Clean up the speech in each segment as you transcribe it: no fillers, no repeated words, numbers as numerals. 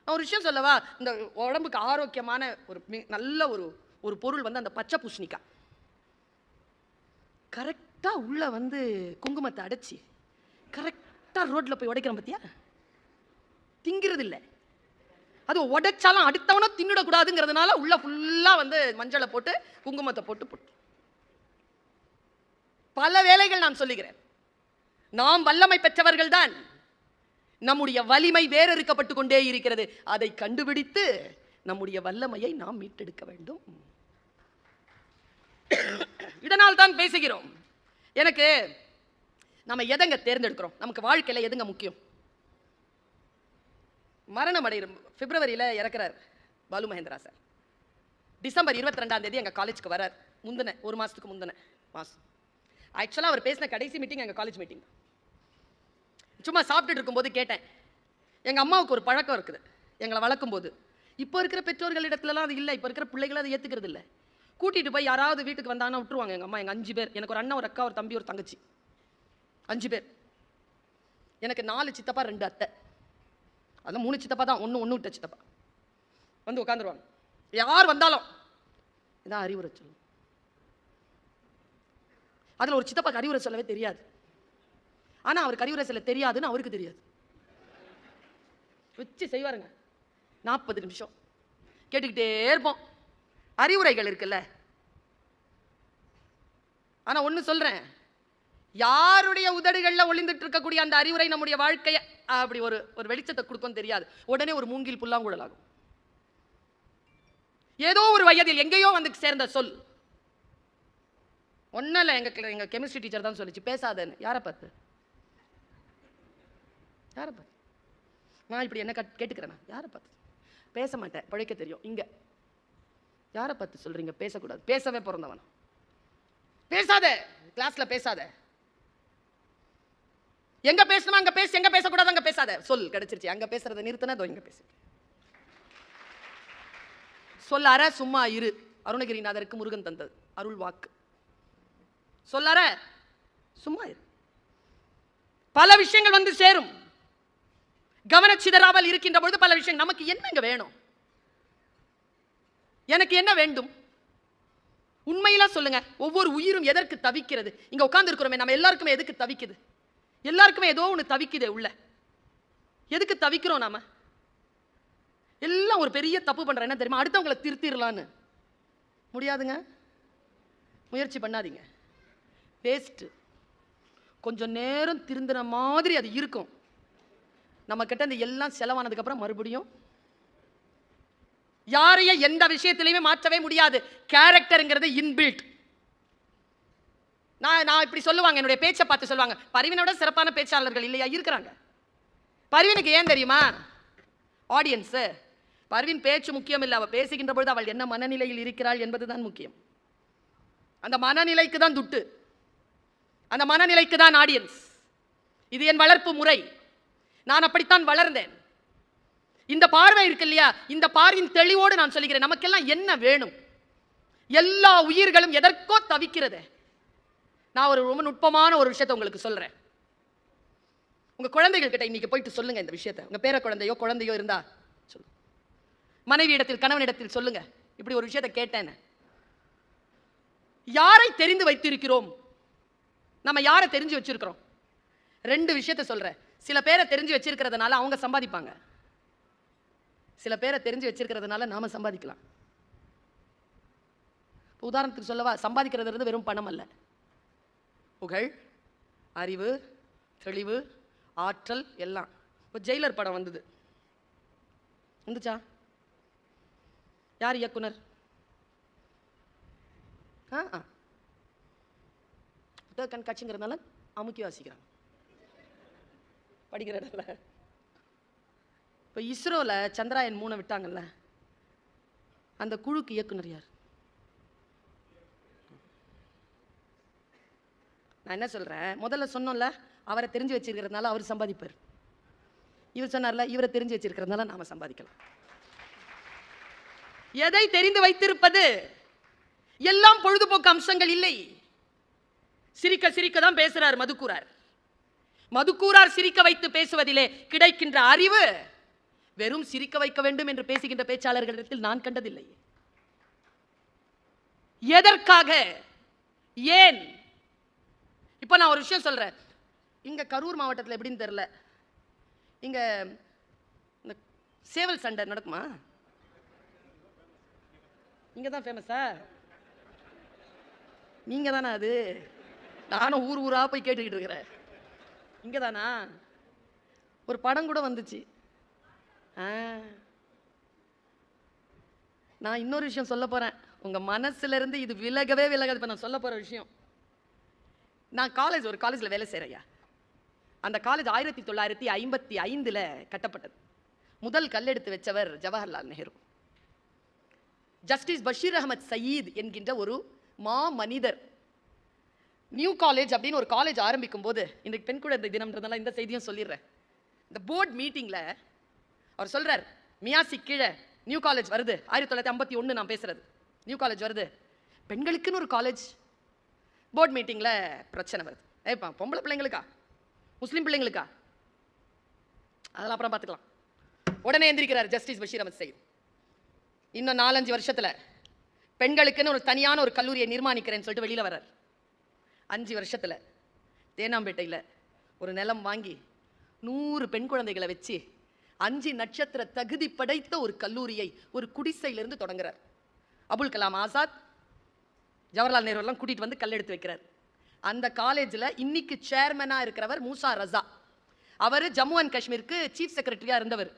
நான் ஒரு விஷயம் சொல்லவா? இந்த உடம்புக்கு ஆரோக்கியமான ஒரு நல்ல ஒரு ஒரு பொருள் வந்து அந்த பச்சை பூசணிக்காய். கரெக்டா உள்ள வந்து குங்குமத்தை அடைச்சி கரெக்டா ரோட்ல போய் உடைக்கிறோம் பத்தியா? திங்கிறது இல்லை. அது உடைச்சாலும் அடுத்தவனும் தின்னுடக்கூடாதுங்கிறதுனால உள்ள ஃபுல்லா வந்து மஞ்சளை போட்டு குங்குமத்தை போட்டு போட்டு பல வேளைகள் நான் சொல்லுகிறேன். நாம் வல்லமை பெற்றவர்கள் தான். நம்முடைய வலிமை வேறறுக்கப்பட்டு கொண்டே இருக்கிறது. அதை கண்டுபிடித்து நம்முடைய வல்லமையை நாம் மீட்டெடுக்க வேண்டும். இதனால் தான் பேசுகிறோம். எனக்கு நம்ம எதங்க தேர்ந்தெடுக்கிறோம்? நமக்கு வாழ்க்கையில் எதுங்க முக்கியம்? மரணம் அடைகிறோம். பிப்ரவரியில் இறக்குறார் பாலு மகேந்திரா சார். டிசம்பர் 22 எங்கள் காலேஜுக்கு வரார். முந்தின ஒரு மாதத்துக்கு முந்தின மாதம். ஆக்சுவலாக அவர் பேசின கடைசி மீட்டிங் எங்கள் காலேஜ் மீட்டிங். சும்மா சாப்பிட்டுட்டு இருக்கும்போது கேட்டேன். எங்கள் அம்மாவுக்கு ஒரு பழக்கம் இருக்குது. எங்களை வளர்க்கும் போது இப்போ இருக்கிற பெற்றோர்களிடத்துலலாம் அது இல்லை. இப்போ இருக்கிற பிள்ளைகள் அதை ஏற்றுக்கிறது இல்லை. கூட்டிகிட்டு போய் யாராவது வீட்டுக்கு வந்தாங்கன்னா விட்டுருவாங்க. எங்கள் அம்மா, எங்கள் 5 பேர், எனக்கு ஒரு அண்ணன், ஒரு அக்கா, ஒரு தம்பி, ஒரு தங்கச்சி, 5 பேர். எனக்கு 4 சித்தப்பா, 2 அத்தை. அதெல்லாம் 3 சித்தப்பா தான், ஒன்று விட்ட சித்தப்பா வந்து உட்காந்துருவாங்க. யார் வந்தாலும் இதான் அறிவுரை சொல்லும். அதில் ஒரு சித்தப்பாக்கு அறிவுரை சொல்லவே தெரியாது. ஆனால் அவருக்கு அறிவுரை சொல்ல தெரியாதுன்னு அவருக்கு தெரியாது. வச்சு செய்வாருங்க. 40 நிமிஷம் கேட்டுக்கிட்டே இருப்போம். அறிவுரைகள் இருக்குல்ல. ஆனால் ஒன்று சொல்கிறேன், யாருடைய உதடுகளில் ஒளிந்துட்டு இருக்கக்கூடிய அந்த அறிவுரை நம்முடைய வாழ்க்கையை அப்படி ஒரு ஒரு வெளிச்சத்தை கொடுக்கும் தெரியாது. உடனே ஒரு மூங்கில் புல்லாங்குழல் ஆகும். ஏதோ ஒரு வயதில் எங்கேயோ வந்து சேர்ந்த சொல். ஒன்றும் இல்லை, எங்கள் கெமிஸ்ட்ரி டீச்சர் தான் சொல்லிச்சு பேசாதேன்னு. யாரை பார்த்து? யாரை பார்த்து? நான் இப்படி என்ன கேட்டுக்கிறேன்னா யாரை பார்த்து? பேச மாட்டேன், பழைக்க தெரியும். இங்கே யாரை பார்த்து சொல்கிறீங்க பேசக்கூடாது? பேசவே பிறந்தவன். பேசாத, கிளாஸில் பேசாத. எங்கே பேசணுமா அங்கே பேசு, எங்கே பேசக்கூடாது அங்கே பேசாத. சொல் கிடைச்சிருச்சு. அங்கே பேசுறதை நிறுத்தினா இதோ இங்கே பேசு. சொல்லார சும்மா இரு. அருணகிரிநாதருக்கு முருகன் தந்தது அருள் வாக்கு. சொல்லார சும்மா இரு. பல விஷயங்கள் வந்து சேரும். கவனச்சிதறாமல் இருக்கின்ற பொழுது பல விஷயங்கள். நமக்கு என்னங்க வேணும்? எனக்கு என்ன வேண்டும்? உண்மையில சொல்லுங்க. ஒவ்வொரு உயிரும் எதற்கு தவிக்கிறது? இங்க உட்கார்ந்து இருக்கிறோமே, நம்ம எல்லாருக்குமே எதுக்கு தவிக்குது? எல்லாருக்குமே ஏதோ ஒன்று தவிக்குதே உள்ள. எதுக்கு தவிக்கிறோம்? நாம எல்லாம் ஒரு பெரிய தப்பு பண்றோம். என்ன தெரியுமா? அடுத்தவங்களை திருத்திடலான்னு. முடியாதுங்க. முயற்சி பண்ணாதீங்க. வேஸ்ட். கொஞ்சம் நேரம் திருந்தின மாதிரி அது இருக்கும். நம்ம கிட்ட இந்த எல்லாம் செலவானதுக்கு அப்புறம் மறுபடியும் யாரையும் எந்த விஷயத்திலையுமே மாற்றவே முடியாது. கேரக்டர்ங்கிறது இன்பில்ட். நான் இப்படி சொல்லுவாங்க, என்னுடைய பேச்சை பார்த்து சொல்லுவாங்க, பரிவினோட சிறப்பான பேச்சாளர்கள் இல்லையா? இருக்கிறாங்க. பரிவினுக்கு ஏன் தெரியுமா? ஆடியன்ஸ். பர்வீன் பேச்சு முக்கியம் இல்லை. அவள் பேசுகின்ற பொழுது அவள் என்ன மனநிலையில் இருக்கிறாள் என்பதுதான் முக்கியம். அந்த மனநிலைக்கு தான் துட்டு, அந்த மனநிலைக்கு தான் ஆடியன்ஸ். இது என் வளர்ப்பு முறை. நான் அப்படித்தான் வளர்ந்தேன். இந்த பார்வை இருக்கு இல்லையா, இந்த பார்வையின் தெளிவோடு நான் சொல்லுகிறேன், நமக்கெல்லாம் என்ன வேணும்? எல்லா உயிர்களும் எதற்கோ தவிக்கிறது. நான் ஒரு ரொம்ப நுட்பமான ஒரு விஷயத்தை உங்களுக்கு சொல்றேன். உங்க குழந்தைகள் கிட்ட இன்னைக்கு போயிட்டு சொல்லுங்க இந்த விஷயத்தை. உங்க பேர குழந்தையோ இருந்தா சொல்லுங்க. மனைவி இடத்தில், கணவனிடத்தில் சொல்லுங்க, இப்படி ஒரு விஷயத்தை கேட்டேன்னு. யாரை தெரிந்து வைத்திருக்கிறோம்? நம்ம யாரை தெரிஞ்சு வச்சிருக்கிறோம்? 2 விஷயத்தை சொல்றேன். சில பேரை தெரிஞ்சு வச்சிருக்கிறதுனால அவங்க சம்பாதிப்பாங்க. சில பேரை தெரிஞ்சு வச்சிருக்கிறதுனால நாம சம்பாதிக்கலாம். உதாரணத்துக்கு சொல்லவா, சம்பாதிக்கிறது வெறும் பணம் அல்ல. புகழ், அறிவு, தெளிவு, ஆற்றல் எல்லாம். இப்போ ஜெயிலர் படம் வந்தது, வந்துச்சா? யார் இயக்குனர்? புத்தக கண்காட்சிங்கிறதுனால அமுக்கி வாசிக்கிறாங்க, படிக்கிறதில்ல. இப்போ இஸ்ரோவில் சந்திராயன் 3 விட்டாங்கல்ல, அந்த குழுக்கு இயக்குனர் யார்? நான் என்ன சொல்கிறேன், முதல்ல சொன்னோம்ல, அவரை தெரிஞ்சு வச்சிருக்கிறதுனால அவர் சம்பாதிப்பார். இவர் சொன்னார்ல, இவரை தெரிஞ்சு வச்சிருக்கிறதுனால நாம சம்பாதிக்கலாம். எதை தெரிந்து வைத்திருப்பது? எல்லாம் பொழுதுபோக்கு அம்சங்கள் இல்லை. சிரிக்க சிரிக்க தான் பேசுறார் மதுக்கூறார். மதுக்கூறார் சிரிக்க வைத்து பேசுவதிலே கிடைக்கின்ற அறிவு வெறும் சிரிக்க வைக்க வேண்டும் என்று பேசுகின்ற பேச்சாளர்களிடத்தில் நான் கண்டதில்லை. எதற்காக? ஏன்? இப்ப நான் ஒரு விஷயம் சொல்றேன். இங்க கரூர் மாவட்டத்தில் எப்படின்னு தெரியல, இங்க சேவல் சண்டை நடக்குமா? இங்க தான் ஃபேமஸா? நீங்க தானே அது? நானும் ஊர் ஊரா போய் கேட்டுக்கிட்டு இருக்கிறேன். இங்க தானா? ஒரு படம் கூட வந்துச்சு. நான் இன்னொரு விஷயம் சொல்ல போறேன். உங்க மனசுல இருந்து இது விலகவே விலகாது. இப்ப நான் சொல்ல போற விஷயம், நான் ஒரு காலேஜ்ல வேலை செய்யறையா. அந்த காலேஜ் 1955 கட்டப்பட்டது. முதல் கல்லெடுத்து வச்சவர் ஜவஹர்லால் நேரு. ஜஸ்டிஸ் பஷீர் அகமது சயீத் என்கின்ற ஒரு மா மனிதர் நியூ காலேஜ் அப்படின்னு ஒரு காலேஜ் ஆரம்பிக்கும் போது, இன்றைக்கு பெண் குழந்தை தினம்ன்றதால இந்த செய்தியும் சொல்லிடுறேன். இந்த போர்ட் மீட்டிங்ல அவர் சொல்றார், மியாசி கீழே நியூ காலேஜ் வருது, 1951 நான் பேசுறது, நியூ காலேஜ் வருது, பெண்களுக்குன்னு ஒரு காலேஜ். போர்ட் மீட்டிங்ல பிரச்சனை வருது. ஏப்பா பொம்பளை பிள்ளைங்களுக்கா, முஸ்லீம் பிள்ளைங்களுக்கா, அதெல்லாம் அப்புறம் பார்த்துக்கலாம். உடனே எந்திரிக்கிறார் ஜஸ்டிஸ் பஷீர் அகமது சயீத். இன்னும் 4-5 வருஷத்துல பெண்களுக்குன்னு ஒரு தனியான ஒரு கல்லூரியை நிர்மாணிக்கிறேன்னு சொல்லிட்டு வெளியில வர்றார். 5 வருஷத்துல தேனாம்பேட்டையில் ஒரு நிலம் வாங்கி 100 பெண் குழந்தைகளை வச்சு 5 நட்சத்திர தகுதி படைத்த ஒரு கல்லூரியை ஒரு குடிசையிலிருந்து தொடங்குறார். அபுல் கலாம் ஆசாத், ஜவஹர்லால் நேரு எல்லாம் கூட்டிட்டு வந்து கல்லெடுத்து வைக்கிறார். அந்த காலேஜில் இன்னைக்கு சேர்மனா இருக்கிறவர் மூசா ரசா. அவர் ஜம்மு அண்ட் காஷ்மீருக்கு சீஃப் செக்ரட்டரியா இருந்தவர்.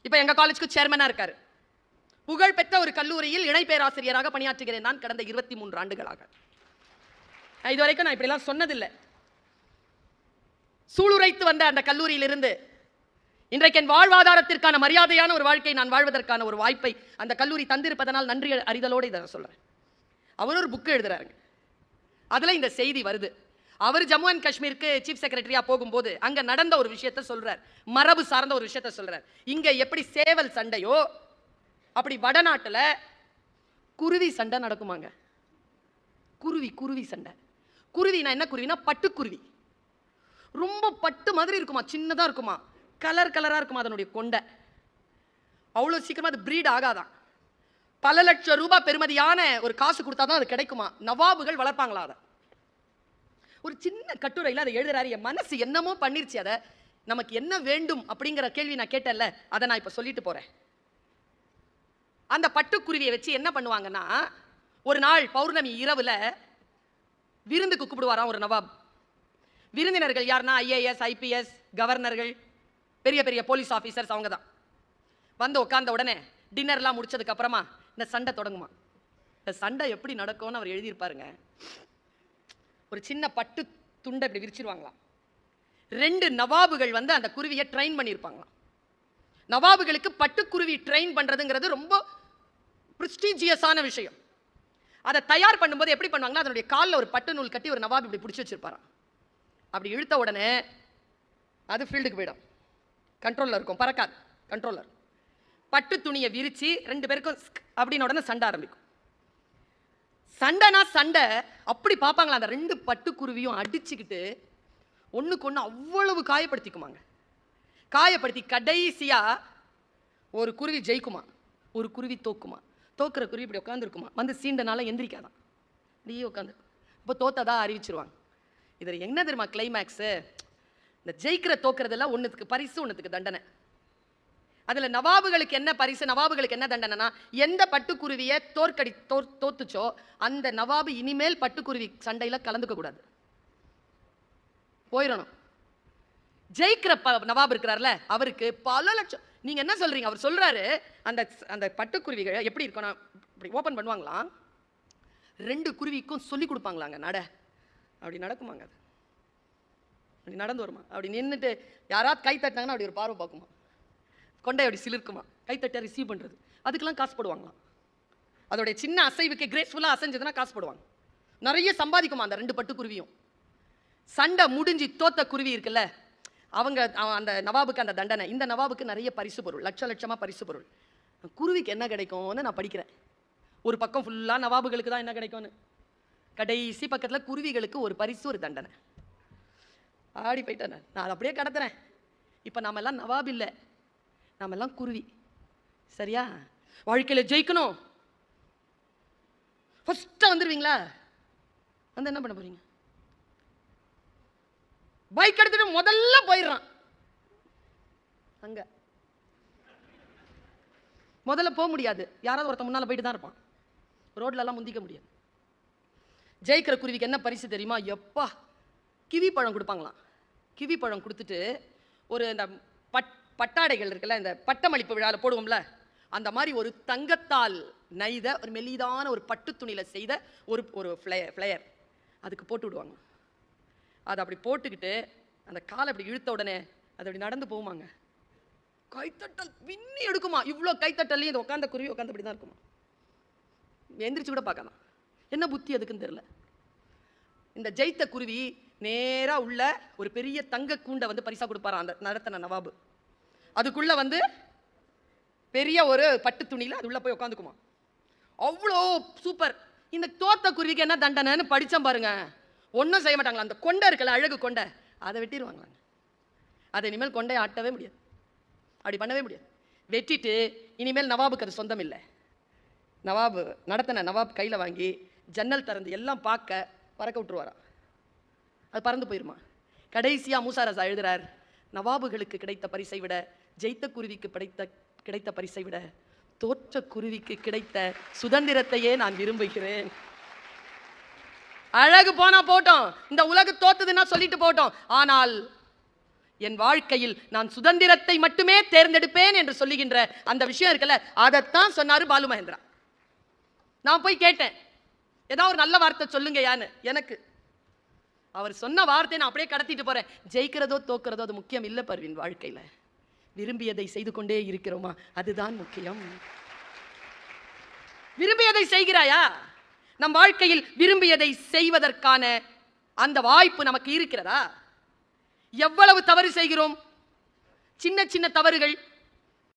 இப்போ எங்க காலேஜுக்கு சேர்மனா இருக்காரு. புகழ்பெற்ற ஒரு கல்லூரியில் இணை பேராசிரியராக பணியாற்றுகிறேன் நான் கடந்த 23 ஆண்டுகளாக. இதுவரைக்கும் நான் இப்படிலாம் சொன்னதில்லை. சூளுரைத்து வந்த அந்த கல்லூரியிலிருந்து இன்றைக்கு என் வாழ்வாதாரத்திற்கான மரியாதையான ஒரு வாழ்க்கை நான் வாழ்வதற்கான ஒரு வாய்ப்பை அந்த கல்லூரி தந்திருப்பதனால் நன்றி அறிதலோடு இதை சொல்றேன். அவர் ஒரு புக்கு எழுதுறாருங்க, அதுல இந்த செய்தி வருது. அவர் ஜம்மு அண்ட் காஷ்மீருக்கு சீஃப் செக்ரட்டரியா போகும்போது அங்க நடந்த ஒரு விஷயத்தை சொல்றார், மரபு சார்ந்த ஒரு விஷயத்தை சொல்றார். இங்க எப்படி சேவல் சண்டையோ அப்படி வடநாட்டுல குருவி சண்டை நடக்குமாங்க. குருவி சண்டை. குருவினா என்ன? குருவினா பட்டுக்குருவி. ரொம்ப பட்டு மாதிரி இருக்குமா, சின்னதா இருக்குமா, கலர் கலரா இருக்குமா அதனுடைய கொண்டை. அவ்வளவு சீக்கிரமா அது பிரீட் ஆகாதான். பல லட்சம் ரூபாய் பெருமதியான ஒரு காசு கொடுத்தாதான் அது கிடைக்குமா. நவாபுகள் வளர்ப்பாங்களா அதை. ஒரு சின்ன கட்டுரையில் அதை எழுதுறாரு. என் மனசு என்னமோ பண்ணிருச்சு. அதை நமக்கு என்ன வேண்டும் அப்படிங்கிற கேள்வி நான் கேட்டேன்ல, அதை நான் இப்ப சொல்லிட்டு போறேன். அந்த பட்டுக்குருவியை வச்சு என்ன பண்ணுவாங்கன்னா, ஒரு நாள் பௌர்ணமி இரவுல விருந்துக்கு கூப்பிடுவாராம் ஒரு நவாப். விருந்தினர்கள் யாருன்னா IAS IPS கவர்னர்கள், பெரிய பெரிய போலீஸ் ஆபீசர்ஸ், அவங்க தான். வந்து உட்கார்ந்த உடனே டின்னர்லாம் முடிச்சதுக்கு அப்புறமா இந்த சண்டை தொடங்குமா. இந்த சண்டை எப்படி நடக்கும்னு அவர் எழுதியிருப்பாருங்க. ஒரு சின்ன பட்டு துண்டை இப்படி விரிச்சிருவாங்களாம். 2 நவாபுகள் வந்து அந்த குருவியை ட்ரெயின் பண்ணியிருப்பாங்களாம். நவாபுகளுக்கு பட்டுக்குருவி ட்ரெயின் பண்றதுங்கிறது ரொம்ப பிரிஸ்டீஜியஸான விஷயம். அதை தயார் பண்ணும்போது எப்படி பண்ணுவாங்கன்னா, அதனுடைய காலில் ஒரு பட்டு நூல் கட்டி ஒரு நவாப் இப்படி பிடிச்சி வச்சிருப்பாராம். அப்படி இழுத்த உடனே அது ஃபீல்டுக்கு போயிடும். கண்ட்ரோலில் இருக்கும், பறக்காது, கண்ட்ரோலர். பட்டு துணியை விரிச்சு 2 பேருக்கும் அப்படின்னு உடனே சண்டை ஆரம்பிக்கும். சண்டைனா சண்டை அப்படி பார்ப்பாங்களா. அந்த 2 பட்டுக்குருவியும் அடிச்சுக்கிட்டு ஒண்ணுக்கு ஒன்று அவ்வளவு காயப்படுத்திக்குமாங்க. காயப்படுத்தி கடைசியா ஒரு குருவி ஜெயிக்குமா, ஒரு குருவி தோக்குமா. தோக்குற குருவி இப்படி உட்காந்துருக்குமா, வந்து சீண்டனால எந்திரிக்காதான், நீயே உட்காந்து. இப்போ தோத்ததா அறிவிச்சிருவாங்க. இதில் என்ன தெரியுமா கிளைமேக்ஸு? இந்த ஜெயிக்கிற தோக்குறதெல்லாம் ஒன்றுத்துக்கு பரிசு, ஒன்றுத்துக்கு தண்டனை. அதில் நவாபுகளுக்கு என்ன பரிசு, நவாபுகளுக்கு என்ன தண்டனைனா, எந்த பட்டுக்குருவியை தோத்துச்சோ அந்த நவாபு இனிமேல் பட்டுக்குருவி சண்டையில் கலந்துக்க கூடாது, போயிடணும். ஜெயிக்கிற நவாப் இருக்கிறார்ல, அவருக்கு பல லட்சம். நீங்க என்ன சொல்றீங்க? அவர் சொல்றாரு, அந்த அந்த பட்டுக்குருவிகள் எப்படி இருக்கணும், இப்படி ஓபன் பண்ணுவாங்களாம். 2 குருவிக்கும் சொல்லி கொடுப்பாங்களாங்க நட. அப்படி நடக்குமாங்க. அது அப்படி நடந்து வருமா. அப்படி நின்றுட்டு யாராவது கை தட்டினாங்கன்னா அப்படி ஒரு பார்வை பார்க்குமா, கொண்டை அப்படி சிலிர்க்குமா, கை தட்ட ரிசீவ் பண்றது. அதுக்கெல்லாம் காசு போடுவாங்களாம். அதோடைய சின்ன அசைவுக்கு கிரேஸ்ஃபுல்லா அசைஞ்சதுன்னா காசு போடுவாங்க. நிறைய சம்பாதிக்குமா அந்த 2 பட்டுக்குருவியும். சண்டை முடிஞ்சு தோத்த குருவி இருக்குல்ல, அவங்க அந்த நவாபுக்கு அந்த தண்டனை. இந்த நவாபுக்கு நிறைய பரிசு பொருள், லட்சமா பரிசு பொருள். குருவிக்கு என்ன கிடைக்கும்னு நான் படிக்கிறேன். ஒரு பக்கம் ஃபுல்லா நவாபுகளுக்கு தான் என்ன கிடைக்கும்னு, கடைசி பக்கத்துல குருவிகளுக்கு ஒரு பரிசு, ஒரு தண்டனை. ஆடி போயிட்டேன் நான் அதை அப்படியே கடத்துறேன். இப்ப நாம எல்லாம் நவாப் இல்லை, நாம எல்லாம் குருவி. சரியா? வாழ்க்கையில ஜெயிக்கணும், ஃபர்ஸ்டா வந்துருவீங்களா? வந்து என்ன பண்ண போறீங்க? பைக் எடுத்துட்டு முதல்ல போயிடுறான். அங்க முதல்ல போக முடியாது, யாராவது ஒருத்த முன்னால போயிட்டு தான் இருப்பான். ரோட்ல எல்லாம் முந்திக்க முடியாது. ஜெயிக்கிற குருவிக்கு என்ன பரிசு தெரியுமா? எப்பா, கிவி பழம் கொடுப்பாங்களாம். கிவி பழம் கொடுத்துட்டு ஒரு இந்த பட்டாடைகள் இருக்குல்ல, இந்த பட்டமளிப்பு விழாவில் போடுவோம்ல, அந்த மாதிரி ஒரு தங்கத்தால் நெய்த ஒரு மெலிதான ஒரு பட்டு துணியில செய்த ஒரு ஒரு ஃப்ளையர் அதுக்கு போட்டு விடுவாங்க. அதை அப்படி போட்டுக்கிட்டு அந்த காலை அப்படி இழுத்த உடனே அது அப்படி நடந்து போகுமாங்க. கைத்தட்டல் பின்னி எடுக்குமா. இவ்வளோ கைத்தட்டல்லையும் இந்த உட்காந்த குருவி உட்காந்து அப்படி தான் இருக்குமா. எந்திரிச்சு கூட பார்க்கலாம். என்ன புத்தி அதுக்குன்னு தெரியல. இந்த ஜெயித்த குருவி நேரா உள்ள ஒரு பெரிய தங்க கூண்டை வந்து பரிசா கொடுப்பாராம் அந்த நடத்தின நவாபு. அதுக்குள்ள வந்து பெரிய ஒரு பட்டு துணியில அது உள்ள போய் உட்காந்துக்குமா. அவ்வளோ சூப்பர். இந்த தோத்த குருவிக்கு என்ன தண்டனைன்னு படிச்சேன் பாருங்க. ஒன்றும் செய்ய மாட்டாங்களா. அந்த கொண்டை இருக்கல, அழகு கொண்டை, அதை வெட்டிடுவாங்களாங்க. அதை இனிமேல் கொண்டையை ஆட்டவே முடியாது, அப்படி பண்ணவே முடியாது. வெட்டிட்டு இனிமேல் நவாபுக்கு அது சொந்தம் இல்லை. நவாபு நடத்தின நவாப் கையில் வாங்கி ஜன்னல் திறந்து எல்லாம் பார்க்க பறக்க விட்டுருவாராம். அது பறந்து போயிருமா. கடைசியாக மூசா ரஸா எழுதுறார், நவாபுகளுக்கு கிடைத்த பரிசை விட ஜெயித்த குருவிக்கு கிடைத்த பரிசை விட தோற்ற குருவிக்கு கிடைத்த சுதந்திரத்தையே நான் விரும்புகிறேன். அழகு போனா போட்டோம், இந்த உலகம் தோத்துதுன்னா சொல்லிட்டு போட்டோம், ஆனால் என் வாழ்க்கையில் நான் சுதந்திரத்தை மட்டுமே தேர்ந்தெடுப்பேன் என்று சொல்லுகின்ற அந்த விஷயம் இருக்குல்ல, அதைத்தான் சொன்னாரு பாலு மகேந்திரா. நான் போய் கேட்டேன், ஏதாவது ஒரு நல்ல வார்த்தை சொல்லுங்க யான்னு. எனக்கு அவர் சொன்ன வார்த்தையை நான் அப்படியே கடத்திட்டு போறேன். ஜெயிக்கிறதோ தோக்கிறதோ அது முக்கியம் இல்லை பர்வீன். வாழ்க்கையில விரும்பியதை செய்து கொண்டே இருக்கிறோமா, அதுதான் முக்கியம். விரும்பியதை செய்கிறாயா? நம் வாழ்க்கையில் விரும்பியதை செய்வதற்கான அந்த வாய்ப்பு நமக்கு இருக்கிறதா? எவ்வளவு தவறு செய்கிறோம். சின்ன சின்ன தவறுகள்